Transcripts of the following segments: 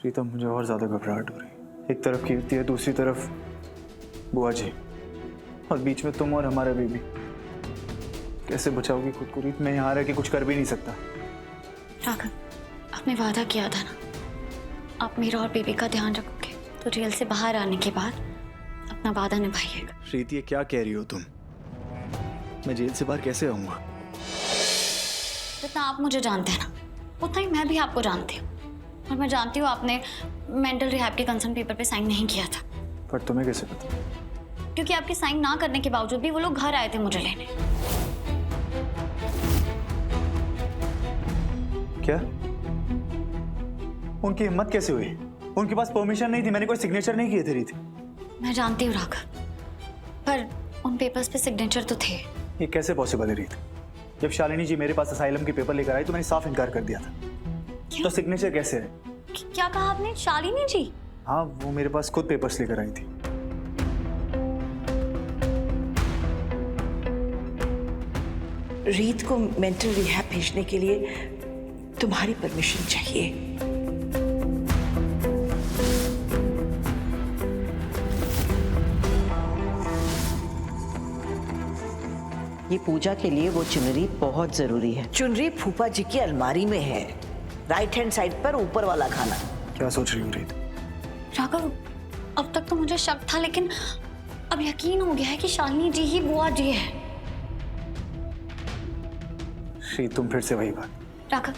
प्रीतम, मुझे और ज्यादा घबराहट हो रही है। एक तरफ कीर्ति है, दूसरी तरफ बुआ जी, और बीच में तुम और हमारा बेबी। कैसे बचाओगी खुद को रीत? मैं यहाँ रह के कुछ कर भी नहीं सकता। राघव, आपने वादा किया था ना, आप मेरा और बेबी का ध्यान रखोगे, तो जेल से बाहर आने के बाद अपना वादा निभाइएगा। रीत, ये क्या कह रही हो तुम? मैं जेल से बाहर कैसे आऊंगा? जितना आप मुझे जानते हैं ना, उतना ही मैं भी आपको जानती हूँ। और मैं जानती हूँ आपने मेंटल रिहैब के कंसर्न पेपर पे साइन नहीं किया था। पर तुम्हें कैसे पता? क्योंकि आपके साइन ना करने के बावजूद भी वो लोग घर आए थे मुझे लेने। क्या? उनकी हिम्मत कैसे हुई? उनके पास परमिशन नहीं थी, मैंने कोई सिग्नेचर नहीं किए थे रीत। मैं जानती हूँ राघव, पर उन पेपर्स पे सिग्नेचर तो थे। ये कैसे पॉसिबल है रीत? जब शालिनी जी मेरे पास असाइलम के पेपर लेकर आई तो मैंने साफ इनकार कर दिया था। तो सिग्नेचर कैसे है? क्या कहा आपने? शालिनी जी? हाँ, वो मेरे पास खुद पेपर्स लेकर आई थी। रीत को मेंटल रिहैब भेजने के लिए तुम्हारी परमिशन चाहिए। ये पूजा के लिए वो चुनरी बहुत जरूरी है। चुनरी फूफा जी की अलमारी में है, राइट हैंड साइड पर ऊपर वाला खाना। क्या सोच रही हो रीत? राघव, अब तक तो मुझे शक था, लेकिन अब यकीन हो गया है कि शालिनी जी ही बुआ जी है। रीत, तुम फिर से वही बात। राघव,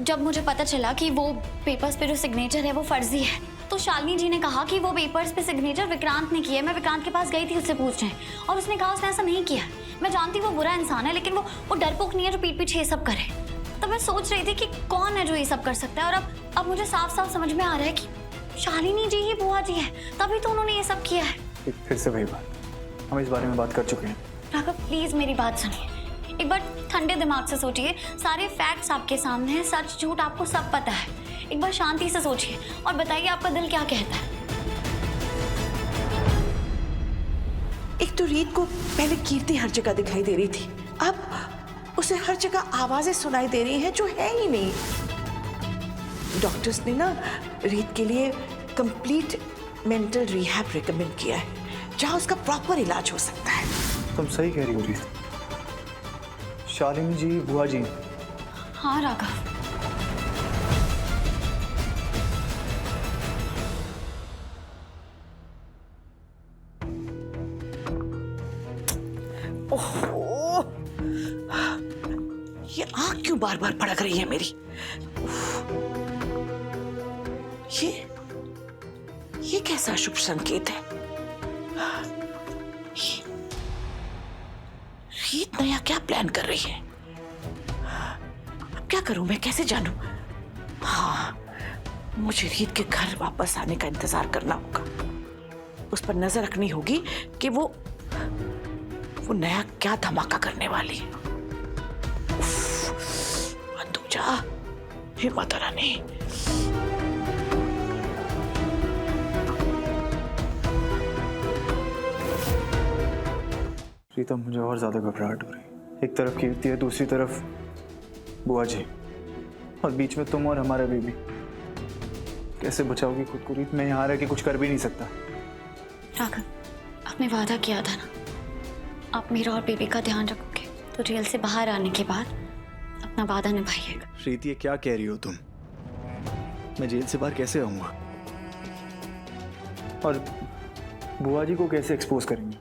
जब मुझे पता चला कि वो पेपर्स पे जो सिग्नेचर है वो फर्जी है, तो शालिनी जी ने कहा कि वो पेपर्स पे सिग्नेचर विक्रांत ने किया है। मैं विक्रांत के पास गई थी उससे पूछने, और उसने कहा उसने ऐसा नहीं किया। मैं जानती हूँ वो बुरा इंसान है, लेकिन वो डरपोक नहीं है जो पीठ पीछे ये सब करे। तो मैं सोच रही थी कि कौन है जो ये सब कर सकता है, और अब मुझे साफ साफ समझ में आ रहा है कि शालिनी जी ही बुआ जी है, तभी तो उन्होंने ये सब किया है। फिर से वही बात, हम इस बारे में बात कर चुके हैं। राघव, प्लीज मेरी बात सुनिए, एक बार ठंडे दिमाग से सोचिए। सारे फैक्ट्स आपके सामने हैं, सच झूठ आपको सब पता है। एक बार शांति से सोचिए और बताइए आपका दिल क्या कहता है। एक तो रीत को पहले कीर्ति हर जगह दिखाई दे रही थी, अब उसे हर जगह आवाजें सुनाई दे रही हैं जो है ही नहीं। डॉक्टर्स ने ना रीत के लिए कंप्लीट मेंटल रिहैब रिकमेंड किया है, जहां उसका प्रॉपर इलाज हो सकता है। तुम सही कह रही हो रीत। शालिनी जी बुआ जी। हाँ राघव, ओहो, ये आंख क्यों बार बार भड़क रही है मेरी? ये कैसा शुभ संकेत है? रीत नया क्या प्लान कर रही है? अब क्या करूं मैं, कैसे जानूं? हाँ, मुझे रीत के घर वापस आने का इंतजार करना होगा। उस पर नजर रखनी होगी कि वो नया क्या धमाका करने वाली है। अंदूजा, हे माता रानी। प्रीतम, मुझे और ज्यादा घबराहट हो रही है। एक तरफ कीर्ति है, दूसरी तरफ बुआ जी, और बीच में तुम और हमारा बेबी। कैसे बचाओगी खुद को रीत? मैं यहाँ रह के कुछ कर भी नहीं सकता। राघव, आपने वादा किया था ना, आप मेरा और बेबी का ध्यान रखोगे, तो जेल से बाहर आने के बाद अपना वादा निभाइएगा। रीत, ये क्या कह रही हो तुम? मैं जेल से बाहर कैसे आऊंगा? और बुआ जी को कैसे एक्सपोज करेंगे?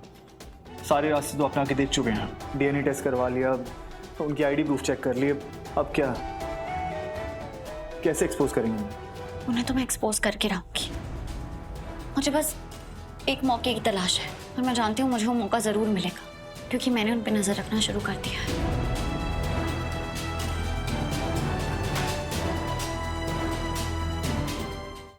सारे रास्ते तो अपना के देख चुके हैं, डीएनए टेस्ट करवा लिया, तो उनकी आईडी प्रूफ चेक कर लिए, अब क्या? कैसे एक्सपोज करेंगे? उन्हें तो मैं एक्सपोज करके रहूंगी। मुझे बस एक मौके की तलाश है, और मैं जानती हूँ मुझे वो मौका जरूर मिलेगा, क्योंकि मैंने उन पे नजर रखना शुरू कर दिया है।